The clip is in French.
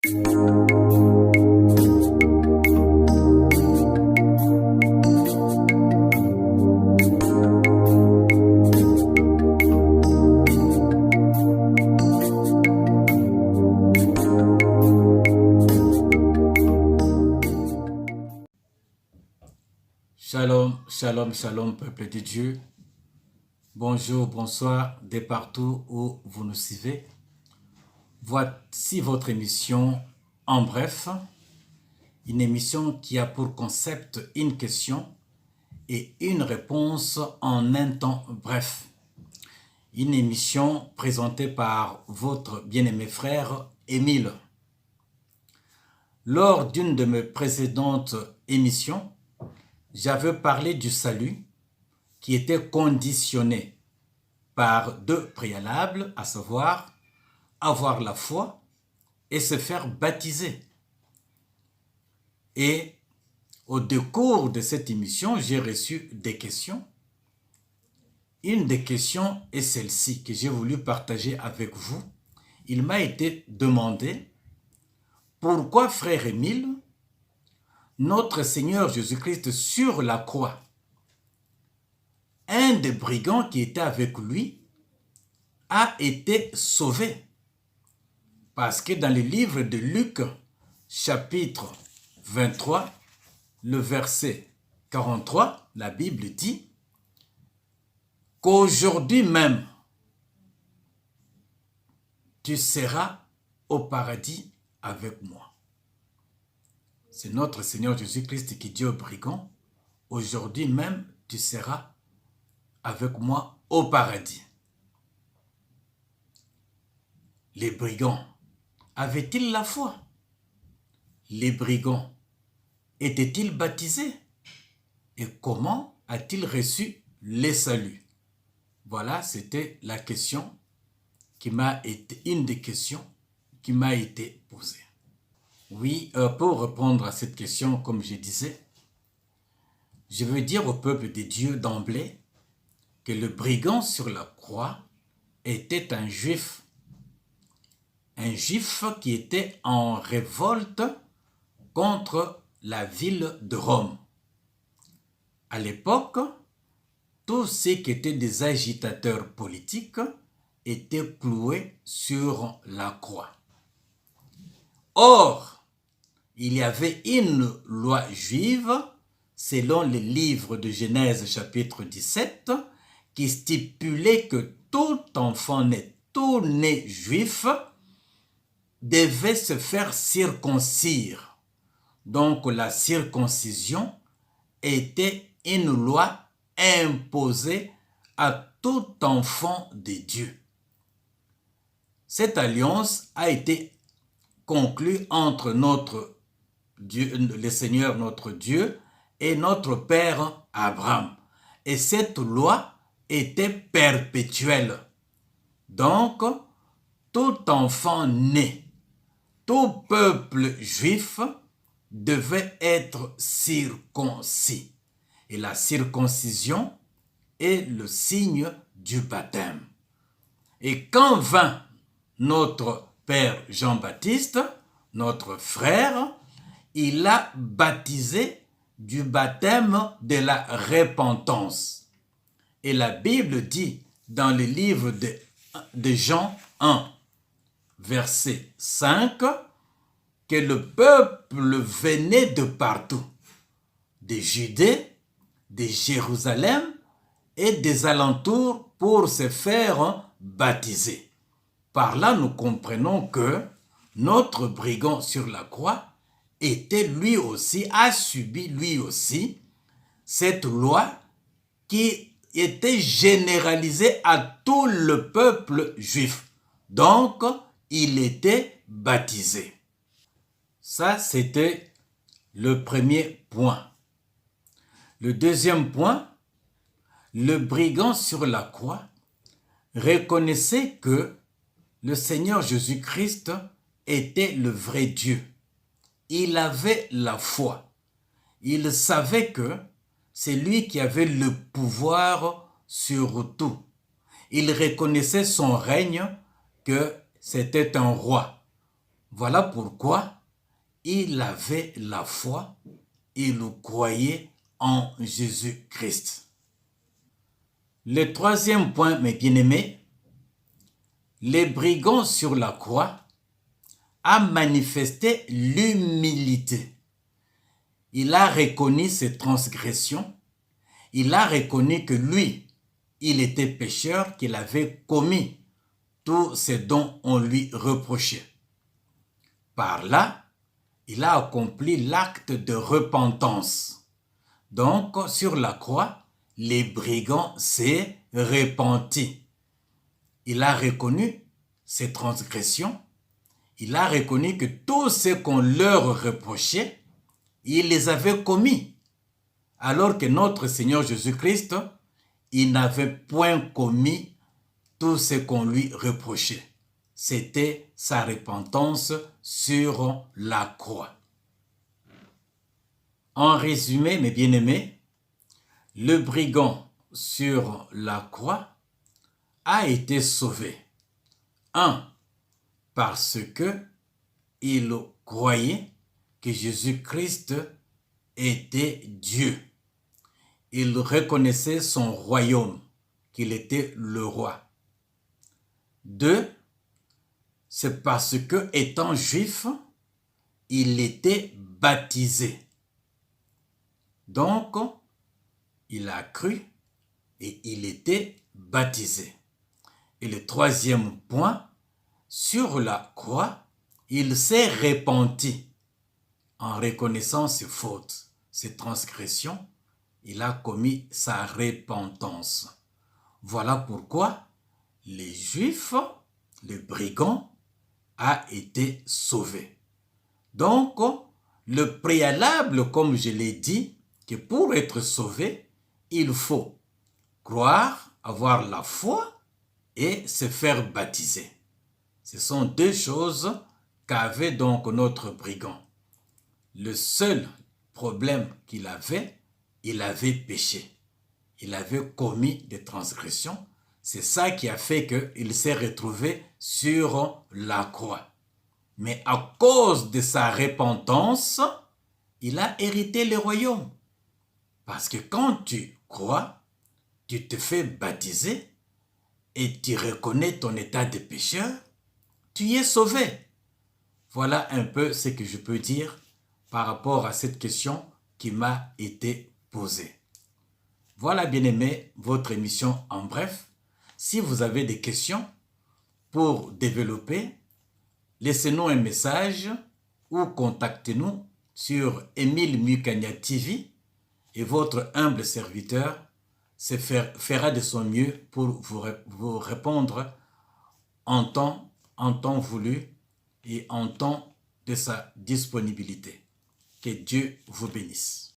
Shalom, shalom, shalom, peuple de Dieu. Bonjour, bonsoir, de partout où vous nous suivez. Voici votre émission en bref, une émission qui a pour concept une question et une réponse en un temps bref. Une émission présentée par votre bien-aimé frère Émile. Lors d'une de mes précédentes émissions, j'avais parlé du salut qui était conditionné par deux préalables, à savoir avoir la foi et se faire baptiser. Et au décours de cette émission, j'ai reçu des questions. Une des questions est celle-ci que j'ai voulu partager avec vous. Il m'a été demandé pourquoi, frère Émile, notre Seigneur Jésus-Christ sur la croix, un des brigands qui était avec lui a été sauvé. Parce que dans le livre de Luc, chapitre 23, le verset 43, la Bible dit qu'aujourd'hui même, tu seras au paradis avec moi. C'est notre Seigneur Jésus-Christ qui dit aux brigands, aujourd'hui même, tu seras avec moi au paradis. Les brigands avaient-ils la foi? Les brigands étaient-ils baptisés? Et comment a-t-il reçu le salut? Voilà, c'était la question qui m'a été, une des questions qui m'a été posée. Oui, pour répondre à cette question, comme je disais, je veux dire au peuple de Dieu d'emblée que le brigand sur la croix était un juif qui était en révolte contre la ville de Rome. À l'époque, tous ceux qui étaient des agitateurs politiques étaient cloués sur la croix. Or, il y avait une loi juive, selon le livre de Genèse chapitre 17, qui stipulait que tout enfant né, tout né juif, devait se faire circoncire. Donc la circoncision était une loi imposée à tout enfant de Dieu. Cette alliance a été conclue entre notre Dieu, le Seigneur notre Dieu et notre père Abraham. Et cette loi était perpétuelle. Donc, tout enfant né, tout peuple juif devait être circoncis. Et la circoncision est le signe du baptême. Et quand vint notre père Jean-Baptiste, notre frère, il a baptisé du baptême de la repentance. Et la Bible dit dans le livre de Jean 1, verset 5, que le peuple venait de partout, de Judée, de Jérusalem et des alentours pour se faire baptiser. Par là, nous comprenons que notre brigand sur la croix a subi lui aussi cette loi qui était généralisée à tout le peuple juif. Donc, il était baptisé. Ça, c'était le premier point. Le deuxième point, le brigand sur la croix reconnaissait que le Seigneur Jésus-Christ était le vrai Dieu. Il avait la foi. Il savait que c'est lui qui avait le pouvoir sur tout. Il reconnaissait son règne, que c'était un roi. Voilà pourquoi il avait la foi, il croyait en Jésus-Christ. Le troisième point, mes bien-aimés, les brigands sur la croix a manifesté l'humilité. Il a reconnu ses transgressions, il a reconnu que lui, il était pécheur, qu'il avait commis tout ce dont on lui reprochait. Par là, il a accompli l'acte de repentance. Donc, sur la croix, les brigands s'est repenti. Il a reconnu ses transgressions. Il a reconnu que tout ce qu'on leur reprochait, il les avait commis. Alors que notre Seigneur Jésus-Christ, il n'avait point commis tout ce qu'on lui reprochait. C'était sa repentance sur la croix. En résumé, mes bien-aimés, le brigand sur la croix a été sauvé. 1. Parce que il croyait que Jésus-Christ était Dieu. Il reconnaissait son royaume, qu'il était le roi. 2. C'est parce que, étant juif, il était baptisé. Donc, il a cru et il était baptisé. Et le troisième point, sur la croix, il s'est repenti en reconnaissant ses fautes, ses transgressions. Il a commis sa repentance. Voilà pourquoi les Juifs, les brigands, a été sauvé. Donc, le préalable, comme je l'ai dit, que pour être sauvé, il faut croire, avoir la foi et se faire baptiser. Ce sont deux choses qu'avait donc notre brigand. Le seul problème qu'il avait, il avait péché. Il avait commis des transgressions. C'est ça qui a fait qu'il s'est retrouvé sur la croix. Mais à cause de sa repentance, il a hérité le royaume. Parce que quand tu crois, tu te fais baptiser et tu reconnais ton état de pécheur, tu es sauvé. Voilà un peu ce que je peux dire par rapport à cette question qui m'a été posée. Voilà, bien-aimés, votre émission en bref. Si vous avez des questions pour développer, laissez-nous un message ou contactez-nous sur Emile Mukanya TV et votre humble serviteur fera de son mieux pour vous répondre en temps voulu et en temps de sa disponibilité. Que Dieu vous bénisse.